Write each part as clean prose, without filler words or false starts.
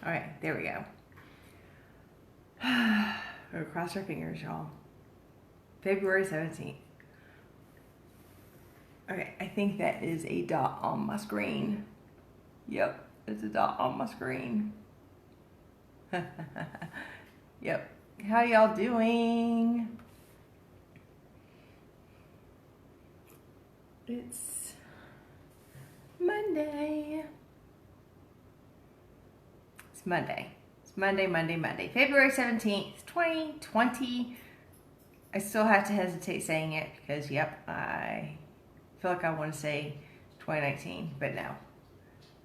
All right, there we go. We're gonna cross our fingers, y'all. February 17th. Okay, I think that is a dot on my screen. Yep, it's a dot on my screen. Yep. How y'all doing? It's Monday. It's Monday. It's Monday. February 17th, 2020. I still have to hesitate saying it because, yep, I feel like I want to say 2019, but no.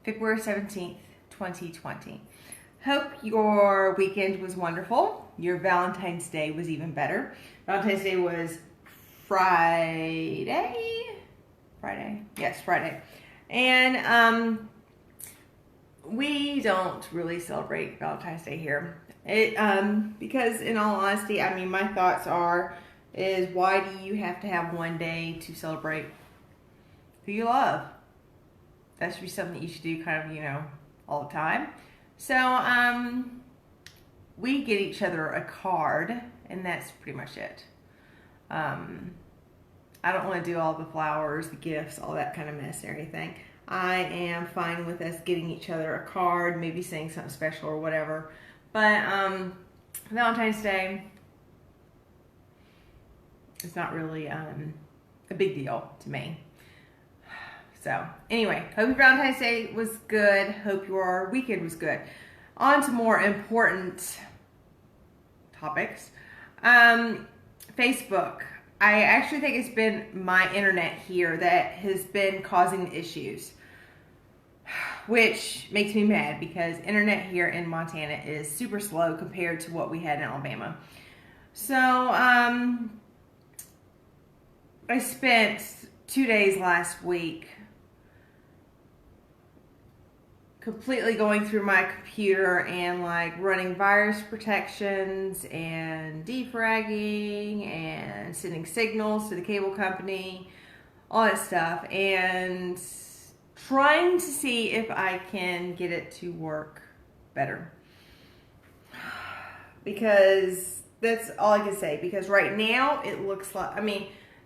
February 17th, 2020. Hope your weekend was wonderful. Your Valentine's Day was even better. Valentine's Day was Friday. Yes, Friday. And we don't really celebrate Valentine's Day here. Because in all honesty, I mean, my thoughts is why do you have to have one day to celebrate who you love? That should be something that you should do kind of, all the time. So, we get each other a card, and that's pretty much it. I don't want to do all the flowers, the gifts, all that kind of mess or anything. I am fine with us getting each other a card, maybe saying something special or whatever. But Valentine's Day is not really a big deal to me. So anyway, hope your Valentine's Day was good. Hope your weekend was good. On to more important topics. Facebook. I actually think it's been my internet here that has been causing the issues, which makes me mad because internet here in Montana is super slow compared to what we had in Alabama. So I spent 2 days last week completely going through my computer and like running virus protections and defragging and sending signals to the cable company, all that stuff, and trying to see if I can get it to work better. Because that's all I can say. Because right now it looks like,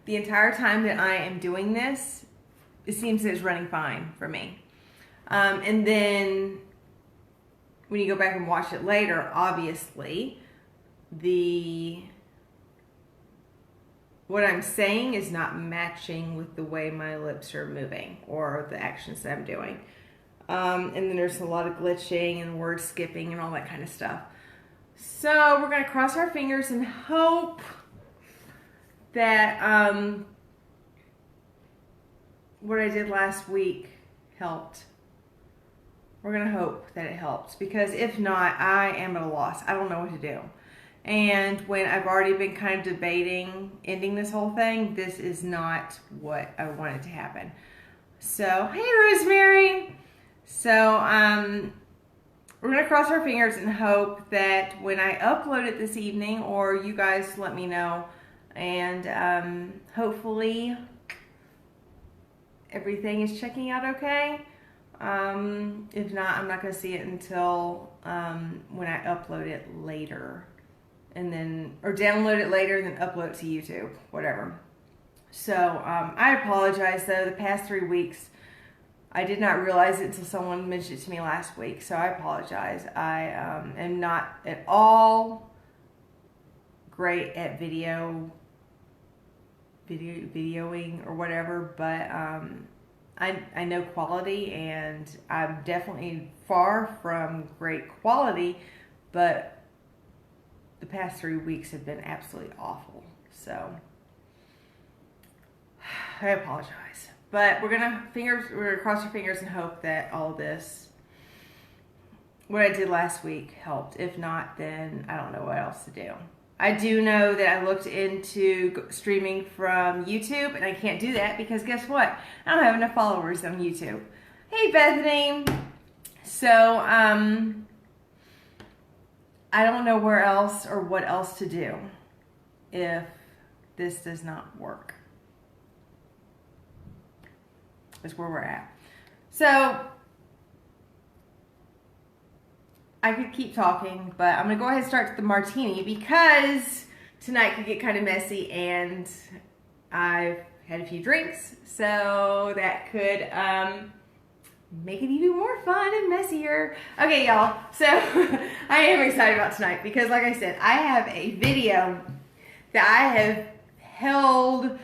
the entire time that I am doing this, it seems that it's running fine for me. And then when you go back and watch it later, obviously what I'm saying is not matching with the way my lips are moving or the actions that I'm doing. And then there's a lot of glitching and word skipping and all that kind of stuff. So we're going to cross our fingers and hope that what I did last week helped. We're going to hope that it helps, because if not, I am at a loss. I don't know what to do. And when I've already been kind of debating ending this whole thing, this is not what I wanted to happen. So, hey Rosemary! So, we're going to cross our fingers and hope that when I upload it this evening, or you guys let me know, and hopefully everything is checking out okay. If not, I'm not going to see it until when I upload it later, and then, or download it later and then upload it to YouTube, whatever. So I apologize though. The past 3 weeks, I did not realize it until someone mentioned it to me last week. So I apologize. I am not at all great at videoing or whatever, but I know quality, and I'm definitely far from great quality, but the past 3 weeks have been absolutely awful. So I apologize, but we're gonna cross our fingers and hope that all this, what I did last week, helped. If not, then I don't know what else to do. I do know that I looked into streaming from YouTube, and I can't do that because guess what? I don't have enough followers on YouTube. Hey, Bethany. So, I don't know where else or what else to do if this does not work. That's where we're at. So, I could keep talking, but I'm gonna go ahead and start the martini because tonight could get kind of messy and I've had a few drinks, so that could make it even more fun and messier. Okay, y'all, so I am excited about tonight because like I said, I have a video that I have held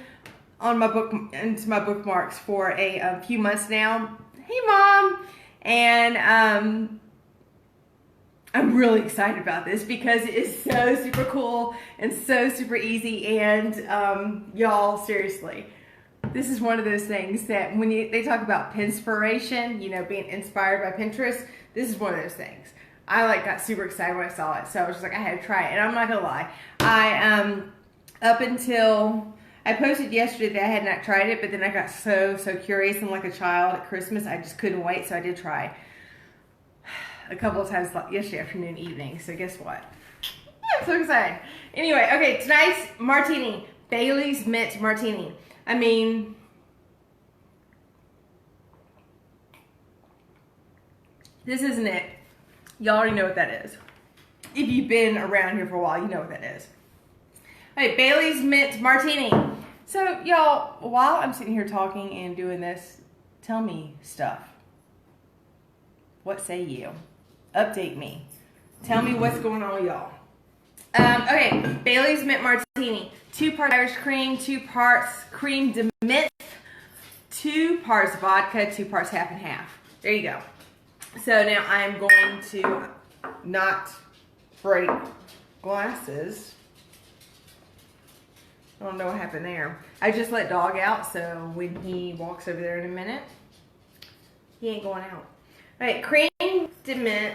on my into my bookmarks for a few months now. Hey, Mom! And I'm really excited about this because it is so super cool and so super easy. And y'all, seriously, this is one of those things that when they talk about pinspiration, you know, being inspired by Pinterest, this is one of those things. I like got super excited when I saw it, so I was just like, I had to try it. And I'm not gonna lie, I up until I posted yesterday that I had not tried it, but then I got so curious and like a child at Christmas, I just couldn't wait, so I did try a couple of times yesterday afternoon, evening. So guess what? I'm so excited. Anyway, okay, tonight's martini, Bailey's Mint Martini. I mean, this isn't it. Y'all already know what that is. If you've been around here for a while, you know what that is. Okay, Bailey's Mint Martini. So, y'all, while I'm sitting here talking and doing this, tell me stuff. What say you? Update me. Tell me what's going on with y'all. Okay, Bailey's Mint Martini. 2 parts Irish cream, 2 parts cream de mint, 2 parts vodka, 2 parts half and half. There you go. So now I'm going to not break glasses. I don't know what happened there. I just let dog out, so when he walks over there in a minute, he ain't going out. All right, cream de mint,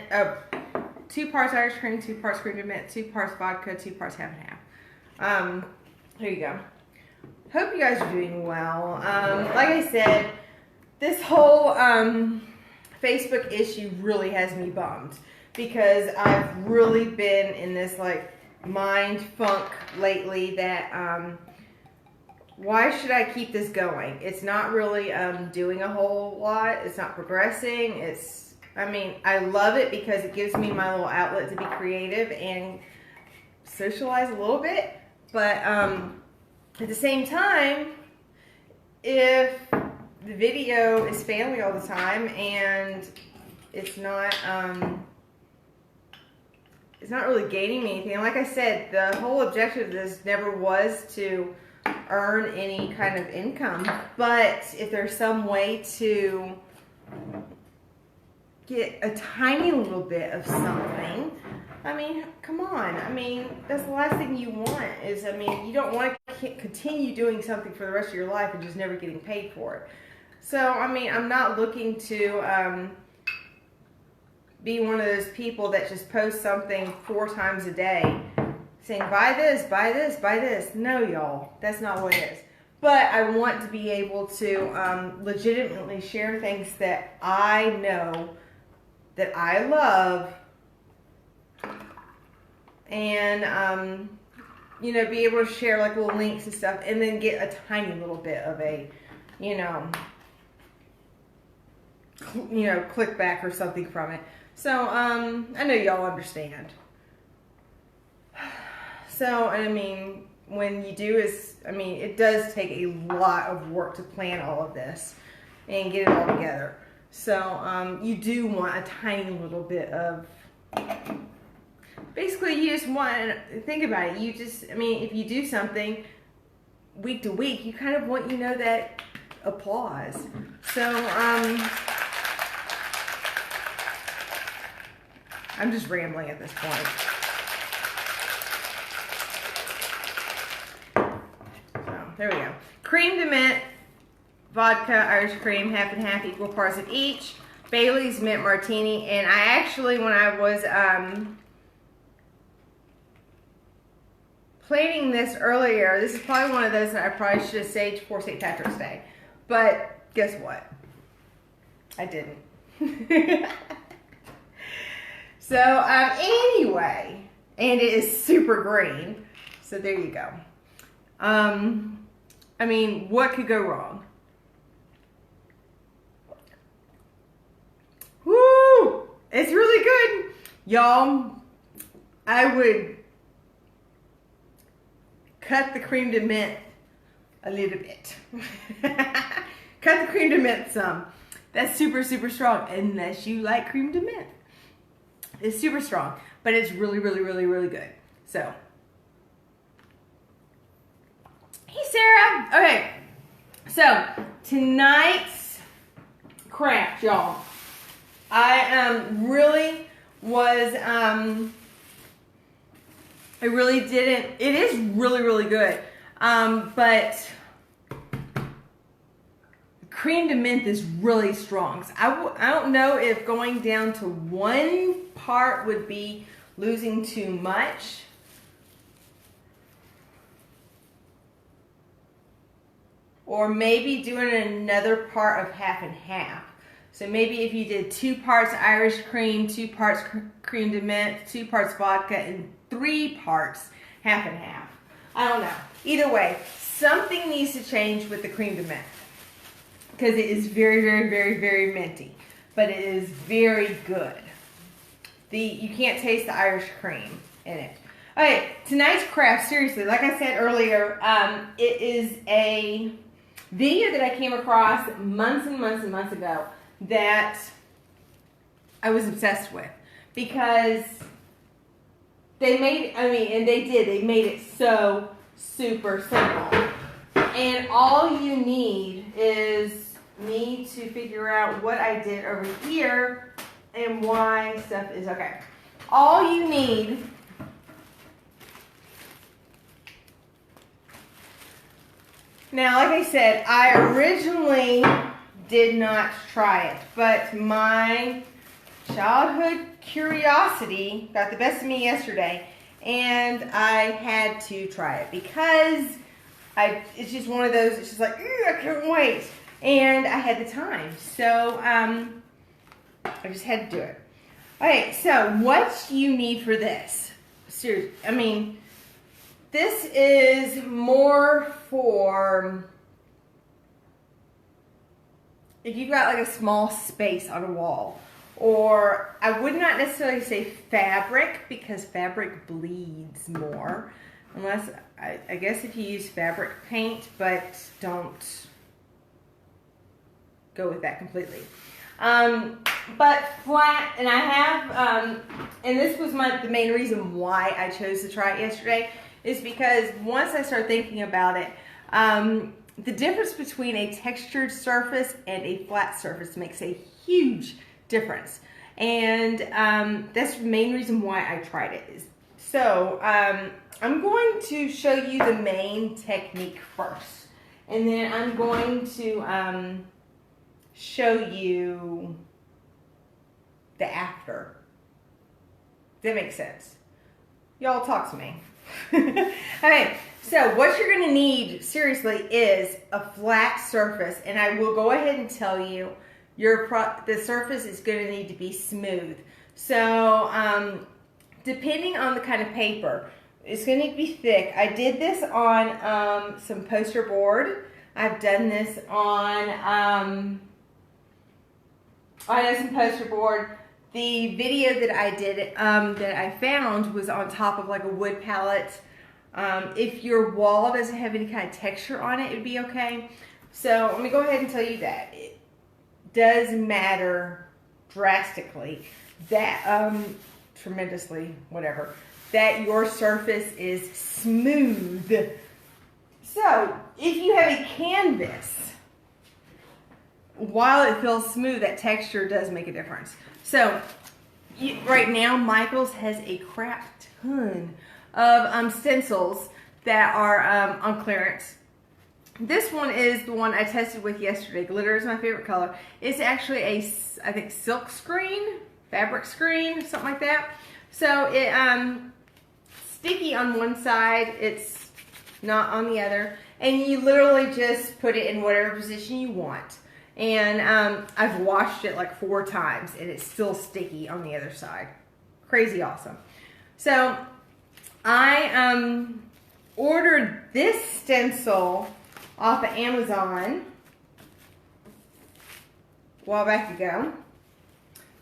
2 parts Irish cream, 2 parts cream de mint, 2 parts vodka, 2 parts half and half. Here you go. Hope you guys are doing well. Like I said, this whole Facebook issue really has me bummed because I've really been in this like mind funk lately that why should I keep this going? It's not really doing a whole lot. It's not progressing. I mean, I love it because it gives me my little outlet to be creative and socialize a little bit. But at the same time, if the video is failing all the time and it's not really gaining me anything. And like I said, the whole objective of this never was to earn any kind of income. But if there's some way to get a tiny little bit of something, I mean, come on. I mean, that's the last thing you want is, I mean, you don't want to continue doing something for the rest of your life and just never getting paid for it. So, I mean, I'm not looking to be one of those people that just post something 4 times a day saying, buy this, buy this, buy this. No, y'all, that's not what it is. But I want to be able to legitimately share things that I know that I love and, you know, be able to share like little links and stuff and then get a tiny little bit of a, you know, click back or something from it. So, I know y'all understand. So, I mean, when you do it does take a lot of work to plan all of this and get it all together. So, you do want a tiny little bit of, basically you just want, think about it, you just, I mean, if you do something week to week, you kind of want, that applause. So, I'm just rambling at this point. So, there we go. Cream de mint, vodka, Irish cream, half and half, equal parts of each. Bailey's Mint Martini. And I actually, when I was planning this earlier, this is probably one of those that I probably should have saved for St. Patrick's Day. But guess what? I didn't. So, anyway, and it is super green. So there you go. I mean, what could go wrong? Woo! It's really good. Y'all, I would cut the cream de mint a little bit. Cut the cream de mint some. That's super, super strong, unless you like cream de mint. It's super strong, but it's really, really, really, really good. So, hey Sarah. Okay, so tonight's craft, y'all. I really was, I really didn't, it is really, really good. But cream de mint is really strong. So I don't know if going down to 1 part would be losing too much. Or maybe doing another part of half and half. So maybe if you did 2 parts Irish cream, 2 parts cream de mint, 2 parts vodka, and 3 parts half and half. I don't know. Either way, something needs to change with the cream de mint. Because it is very, very, very, very minty. But it is very good. You can't taste the Irish cream in it. Okay, tonight's craft, seriously, like I said earlier, it is a video that I came across months and months and months ago that I was obsessed with. Because they made, they made it so super simple. And all you need is me to figure out what I did over here and why stuff is okay. All you need now, like I said, I originally did not try it, but my childhood curiosity got the best of me yesterday, and I had to try it because it's just one of those, it's just like, I can't wait. And I had the time, so I just had to do it. Okay, so what you need for this? Seriously, this is more for if you've got like a small space on a wall. Or I would not necessarily say fabric because fabric bleeds more. Unless, I guess if you use fabric paint, but don't go with that completely. But flat, and I have, and this was the main reason why I chose to try it yesterday, is because once I started thinking about it, the difference between a textured surface and a flat surface makes a huge difference. And that's the main reason why I tried it. So I'm going to show you the main technique first. And then I'm going to show you the after. That makes sense. Y'all talk to me. Okay, so what you're going to need, seriously, is a flat surface. And I will go ahead and tell you, the surface is going to need to be smooth. So, depending on the kind of paper, it's going to need to be thick. I did this on some poster board. I've done this on some poster board. The video that I did, that I found, was on top of like a wood palette. If your wall doesn't have any kind of texture on it, it'd be okay. So let me go ahead and tell you that it does matter drastically, that tremendously, whatever, that your surface is smooth. So if you have a canvas, while it feels smooth, that texture does make a difference. So right now, Michael's has a crap ton of stencils that are on clearance. This one is the one I tested with yesterday. Glitter is my favorite color. It's actually a, I think, silk screen, fabric screen, something like that. So it sticky on one side, it's not on the other, and you literally just put it in whatever position you want. And I've washed it like 4 times and it's still sticky on the other side. Crazy awesome. So I ordered this stencil off of Amazon a while back ago.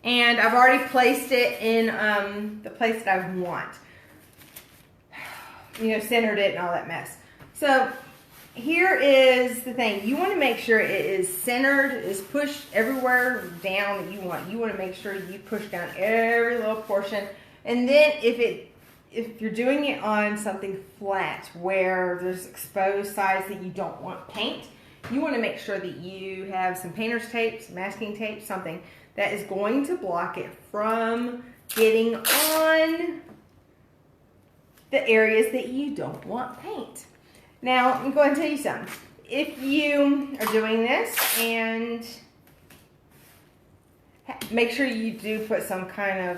And I've already placed it in the place that I want. You know, centered it and all that mess. So here is the thing. You want to make sure it is centered, is pushed everywhere down that you want. You want to make sure you push down every little portion. And then if you're doing it on something flat where there's exposed sides that you don't want paint, you want to make sure that you have some painter's tape, some masking tape, something that is going to block it from getting on the areas that you don't want paint. Now, I'm going to tell you something. If you are doing this, and make sure you do put some kind of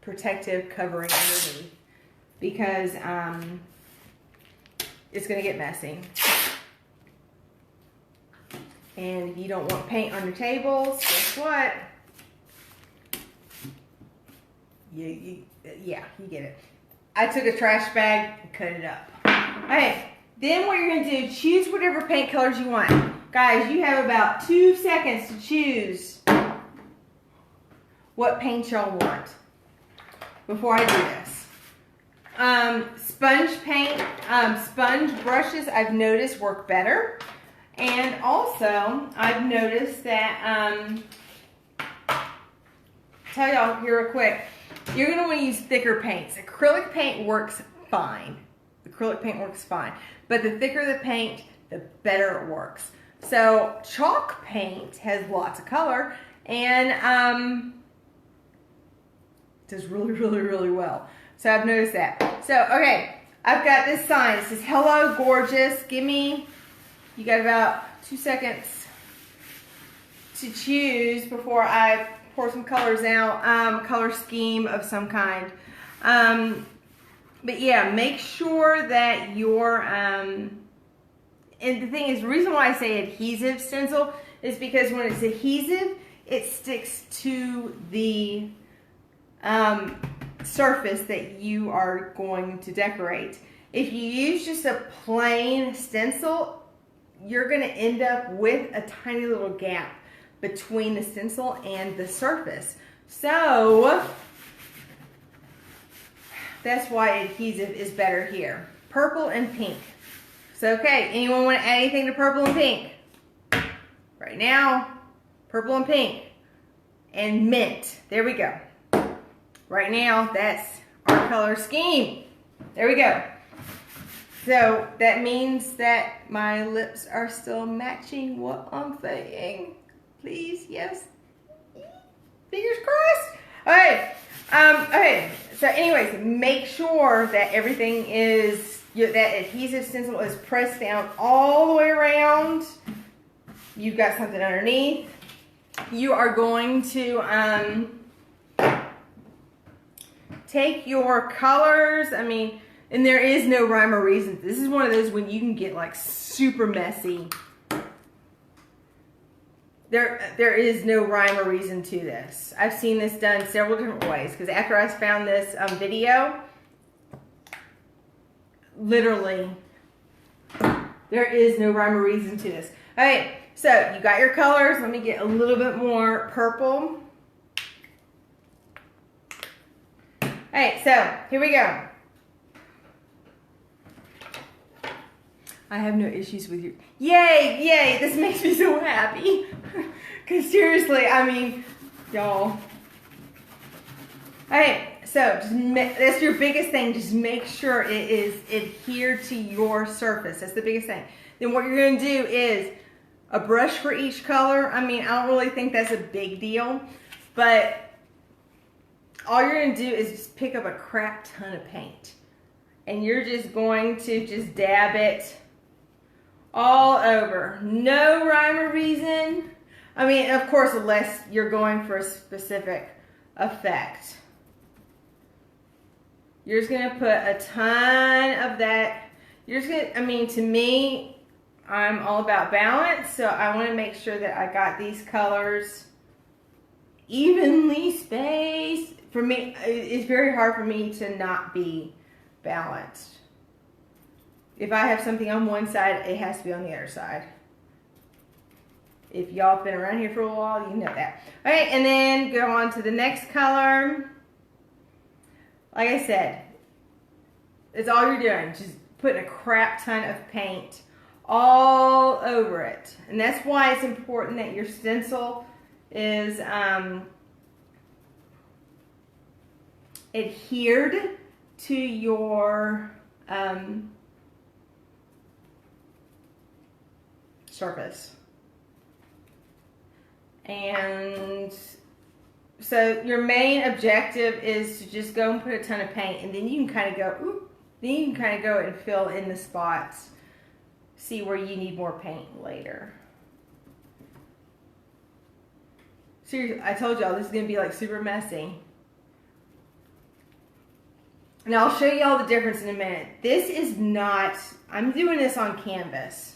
protective covering underneath, because it's going to get messy. And if you don't want paint on your tables, guess what? Yeah, you get it. I took a trash bag and cut it up. Okay, then what you're going to do, choose whatever paint colors you want. Guys, you have about 2 seconds to choose what paint y'all want before I do this. Sponge paint, sponge brushes I've noticed work better. And also, I've noticed that, tell y'all here real quick, you're going to want to use thicker paints. Acrylic paint works fine. Acrylic paint works fine. But the thicker the paint, the better it works. So, chalk paint has lots of color and does really, really, really well. So, I've noticed that. So, okay, I've got this sign. It says, "Hello, gorgeous. Give me..." You got about 2 seconds to choose before I pour some colors out, color scheme of some kind. But yeah, make sure that your, and the thing is, the reason why I say adhesive stencil is because when it's adhesive, it sticks to the surface that you are going to decorate. If you use just a plain stencil, you're going to end up with a tiny little gap between the stencil and the surface. So that's why adhesive is better here. Purple and pink. So okay, anyone want to add anything to purple and pink? Right now, purple and pink. And mint. There we go. Right now, that's our color scheme. There we go. So that means that my lips are still matching what I'm saying. Please, yes. Fingers crossed. All right. Okay. So anyways, make sure that everything is, that adhesive stencil is pressed down all the way around. You've got something underneath. You are going to take your colors. I mean, and there is no rhyme or reason. This is one of those when you can get like super messy. There is no rhyme or reason to this. I've seen this done several different ways because after I found this video, literally, there is no rhyme or reason to this. All right, so you got your colors. Let me get a little bit more purple. All right, so here we go. I have no issues with you. Yay, yay, this makes me so happy. Because seriously, I mean, y'all. Alright, so that's your biggest thing. Just make sure it is adhered to your surface. That's the biggest thing. Then what you're going to do is a brush for each color. I mean, I don't really think that's a big deal. But all you're going to do is just pick up a crap ton of paint. And you're just going to just dab it all over. No rhyme or reason. I mean, of course, unless you're going for a specific effect. You're just going to put a ton of that. You're just going to, I mean, to me, I'm all about balance. So I want to make sure that I got these colors evenly spaced. For me, it's very hard for me to not be balanced. If I have something on one side, it has to be on the other side. If y'all have been around here for a while, you know that. Okay, and then go on to the next color. Like I said, it's all you're doing. Just putting a crap ton of paint all over it. And that's why it's important that your stencil is adhered to your surface. And so your main objective is to just go and put a ton of paint, and then you can kind of go, ooh, then you can kind of go and fill in the spots, see where you need more paint later. Seriously, I told y'all this is gonna be like super messy. And I'll show y'all the difference in a minute. This is not, I'm doing this on canvas.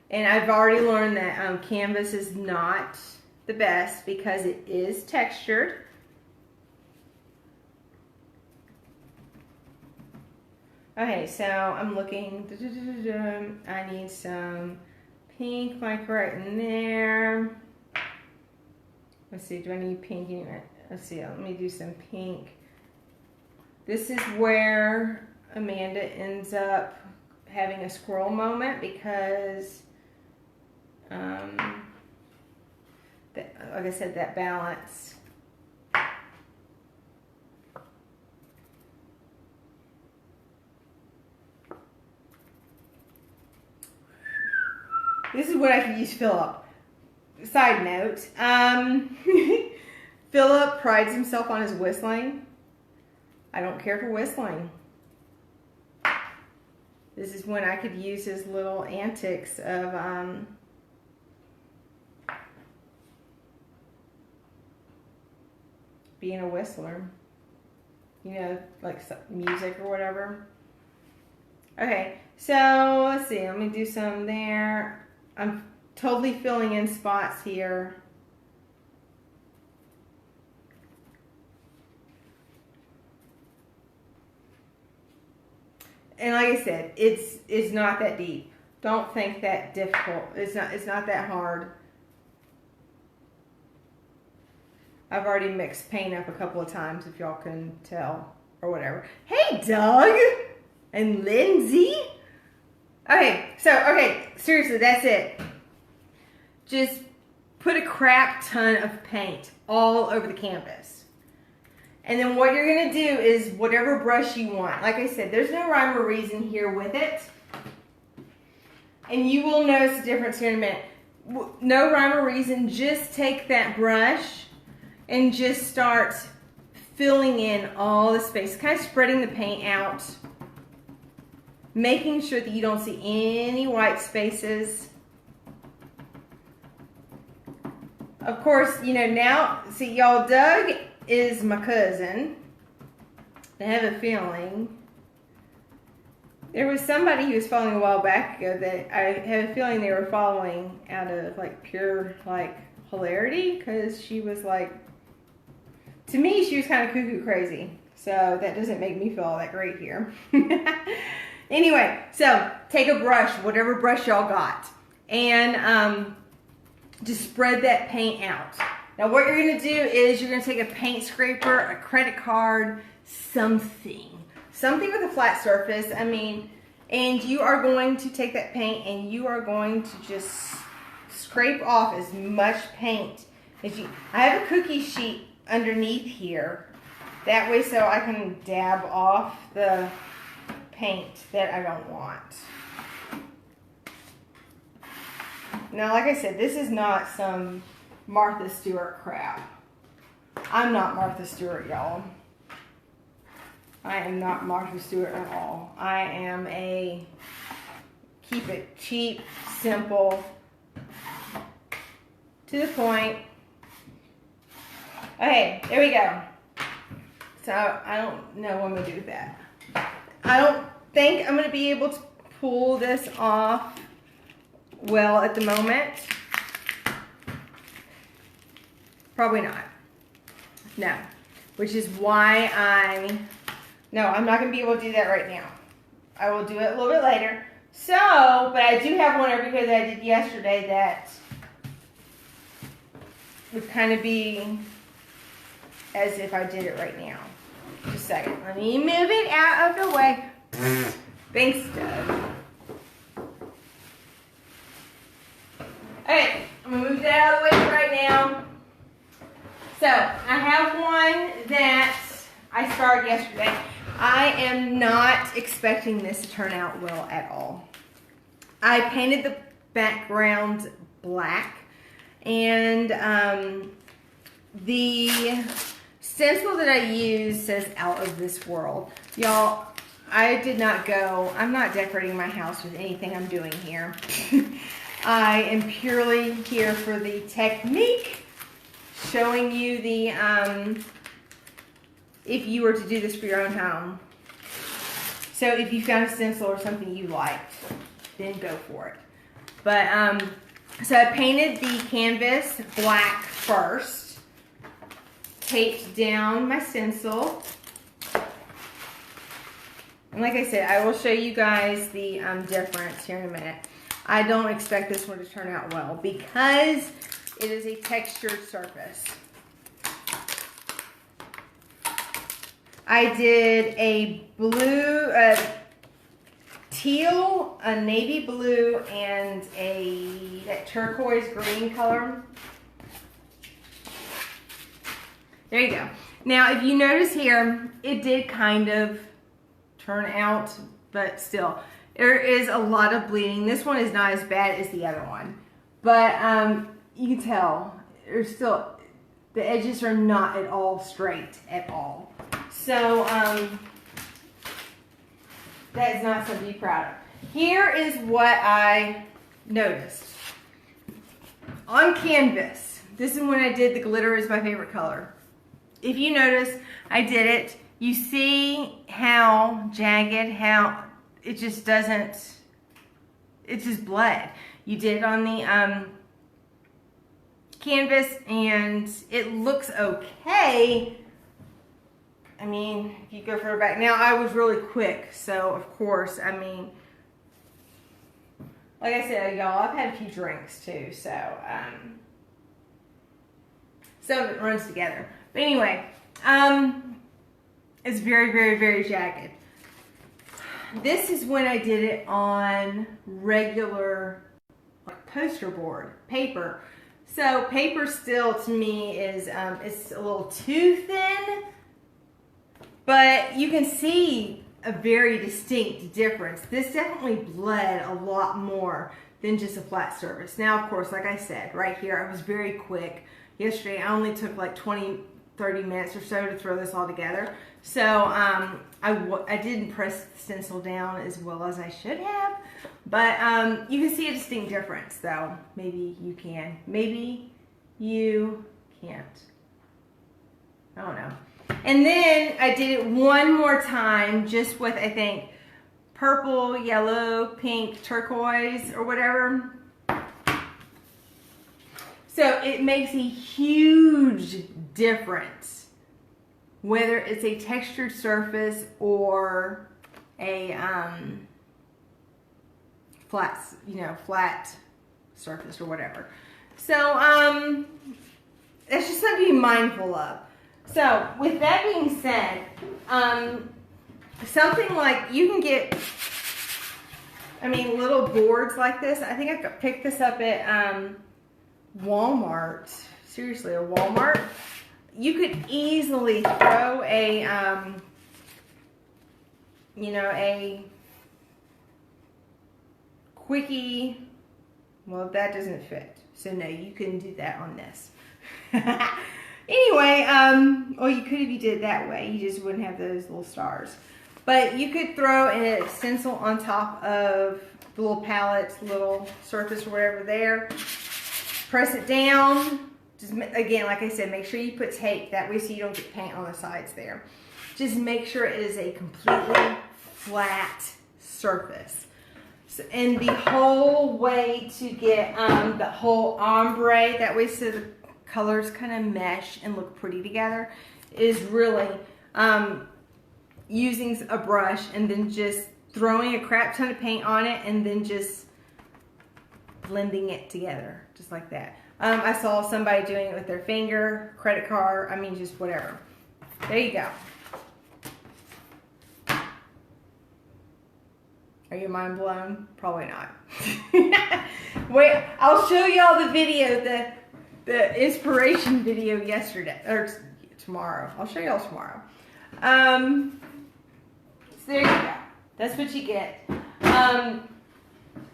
And I've already learned that canvas is not the best because it is textured. Okay, so I'm looking, I need some pink like right in there. Let's see, do I need pink anywhere? Let's see, let me do some pink. This is where Amanda ends up having a squirrel moment because like I said, that balance. This is what I can use Philip. Side note, Philip prides himself on his whistling. I don't care for whistling. This is when I could use his little antics of being a whistler. You know, like music or whatever. Okay, so let's see. Let me do some there. I'm totally filling in spots here. And like I said, it's not that deep. Don't think that difficult. It's not that hard. I've already mixed paint up a couple of times, if y'all can tell, or whatever. Hey, Doug and Lindsay. Okay, seriously, that's it. Just put a crap ton of paint all over the canvas. And then what you're going to do is whatever brush you want. Like I said, there's no rhyme or reason here with it. And you will notice the difference here in a minute. No rhyme or reason. Just take that brush and just start filling in all the space. Kind of spreading the paint out. Making sure that you don't see any white spaces. Of course, you know, now, see y'all, Doug is my cousin. I have a feeling there was somebody who was following a while back ago that I have a feeling they were following out of like pure like hilarity, because she was like, to me she was kind of cuckoo crazy, so that doesn't make me feel all that great here. Anyway, so take a brush, whatever brush y'all got, and just spread that paint out. Now what you're going to do is you're going to take a paint scraper, a credit card, something with a flat surface, and you are going to take that paint and you are going to just scrape off as much paint as you. I have a cookie sheet underneath here, that way so I can dab off the paint that I don't want. Now like I said, this is not some Martha Stewart crap. I'm not Martha Stewart, y'all. I am not Martha Stewart at all. I am a keep it cheap, simple, to the point. Okay, there we go. So I don't know what I'm going to do with that. I don't think I'm going to be able to pull this off well at the moment. Probably not. No. Which is why no, I'm not going to be able to do that right now. I will do it a little bit later. So, but I do have one over here that I did yesterday that would kind of be as if I did it right now. Just a second. Let me move it out of the way. Thanks, Doug. Okay, I'm going to move that out of the way right now. So, I have one that I started yesterday. I am not expecting this to turn out well at all. I painted the background black, and the stencil that I use says "Out of This World." Y'all, I'm not decorating my house with anything I'm doing here. I am purely here for the technique, showing you the, if you were to do this for your own home. So if you found a stencil or something you liked, then go for it. But, so I painted the canvas black first, taped down my stencil. And like I said, I will show you guys the difference here in a minute. I don't expect this one to turn out well because it is a textured surface. I did a blue, teal, a navy blue, and that turquoise green color. There you go. Now, if you notice here, it did kind of turn out, but still, there is a lot of bleeding. This one is not as bad as the other one, but you can tell there's still, the edges are not at all straight at all. So that is not something to be proud of. Here is what I noticed. On canvas, this is when I did the glitter is my favorite color. If you notice, I did it. You see how jagged, how it just doesn't, it's just bled. You did it on the canvas and it looks okay. I mean, if you go further back. Now, I was really quick, so of course, I mean, like I said, y'all, I've had a few drinks too, so some of it runs together. But anyway, it's very, very, very jagged. This is when I did it on regular poster board paper. So paper still to me is it's a little too thin, but you can see a very distinct difference. This definitely bled a lot more than just a flat surface. Now, of course, like I said, right here, I was very quick. Yesterday, I only took like 20, 30 minutes or so to throw this all together. So I didn't press the stencil down as well as I should have, but you can see a distinct difference though. Maybe you can, maybe you can't. I don't know. And then I did it one more time just with, I think, purple, yellow, pink, turquoise, or whatever. So it makes a huge difference whether it's a textured surface or a flat surface or whatever. So that's just something to be mindful of. So with that being said, something like you can get, I mean, little boards like this. I think I picked this up at Walmart. Seriously, a Walmart. You could easily throw a, a quickie. Well, that doesn't fit. So no, you couldn't do that on this. Anyway, or you could if you did it that way. You just wouldn't have those little stars. But you could throw a stencil on top of the little palette, little surface or whatever there. Press it down. Just, again, like I said, make sure you put tape. That way so you don't get paint on the sides there. Just make sure it is a completely flat surface. So, and the whole way to get the whole ombre, that way so the colors kind of mesh and look pretty together, is really using a brush and then just throwing a crap ton of paint on it and then just blending it together, just like that. I saw somebody doing it with their finger, credit card, I mean, just whatever. There you go. Are you mind blown? Probably not. Wait, I'll show y'all the video, the inspiration video yesterday, or tomorrow. I'll show y'all tomorrow. So there you go. That's what you get.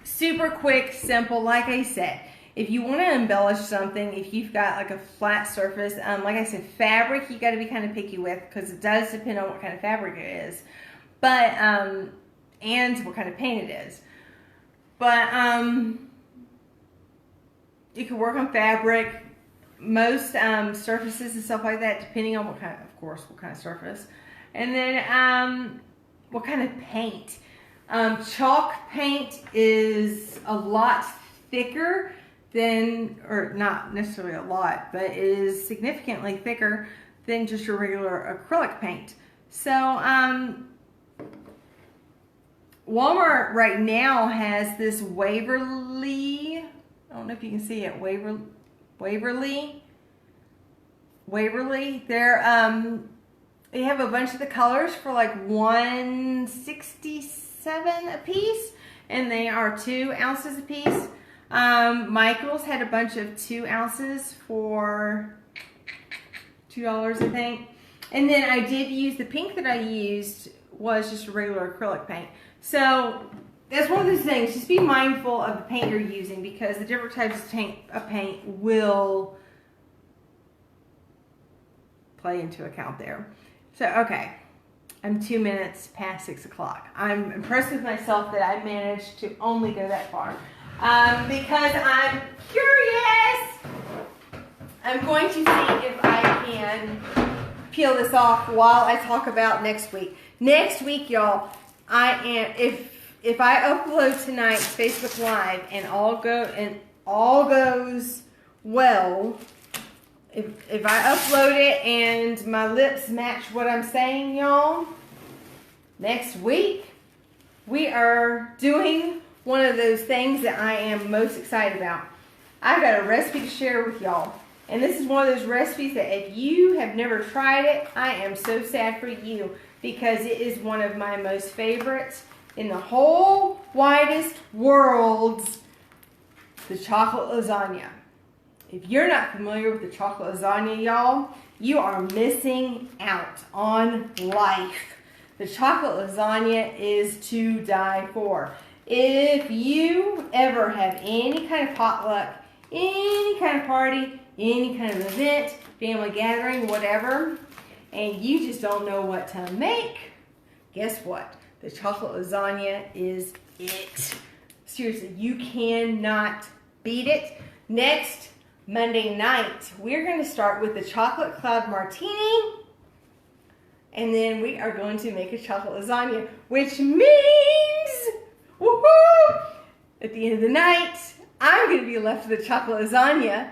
Super quick, simple, like I said. If you want to embellish something, if you've got like a flat surface, like I said, fabric, you got to be kind of picky with, because it does depend on what kind of fabric it is. But, and what kind of paint it is. But, you can work on fabric, most surfaces and stuff like that, depending on what kind of surface. And then, what kind of paint. Chalk paint is a lot thicker than, or not necessarily a lot, but it is significantly thicker than just your regular acrylic paint. So, Walmart right now has this Waverly, I don't know if you can see it, Waverly. They have a bunch of the colors for like $167 a piece, and they are 2 ounces a piece. Michael's had a bunch of 2 ounces for $2, I think. And then I did use, the pink that I used was just a regular acrylic paint. So that's one of those things, just be mindful of the paint you're using, because the different types of paint will play into account there. So, okay, I'm 2 minutes past 6 o'clock. I'm impressed with myself that I managed to only go that far. Because I'm curious. I'm going to see if I can peel this off while I talk about next week. Next week, y'all, if I upload tonight's Facebook Live and all goes well, if I upload it and my lips match what I'm saying, y'all, next week we are doing one of those things that I am most excited about. I've got a recipe to share with y'all. And this is one of those recipes that if you have never tried it, I am so sad for you, because it is one of my most favorites in the whole widest world, the chocolate lasagna. If you're not familiar with the chocolate lasagna, y'all, you are missing out on life. The chocolate lasagna is to die for. If you ever have any kind of potluck, any kind of party, any kind of event, family gathering, whatever, and you just don't know what to make, guess what? The chocolate lasagna is it. Seriously, you cannot beat it. Next Monday night, we're going to start with the chocolate cloud martini, and then we are going to make a chocolate lasagna, which means, woohoo, at the end of the night, I'm going to be left with a chocolate lasagna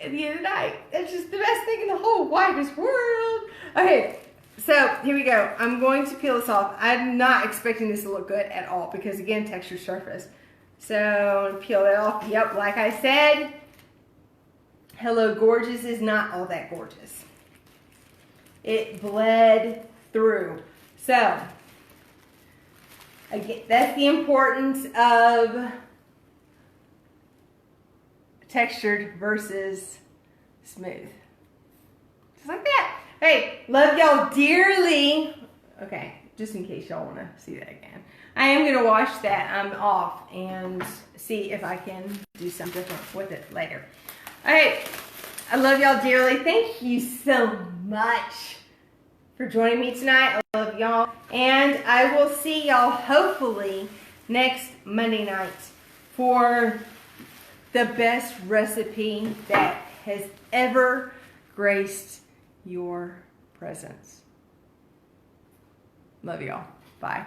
at the end of the night. That's just the best thing in the whole widest world. Okay, so here we go. I'm going to peel this off. I'm not expecting this to look good at all because, again, texture surface. So, peel it off. Yep, like I said, Hello Gorgeous is not all that gorgeous. It bled through. So, again, that's the importance of textured versus smooth. Just like that. Hey, love y'all dearly. Okay, just in case y'all want to see that again. I am going to wash that off and see if I can do something different with it later. Alright, I love y'all dearly. Thank you so much for joining me tonight. I love y'all. And I will see y'all hopefully next Monday night for the best recipe that has ever graced your presence. Love y'all. Bye.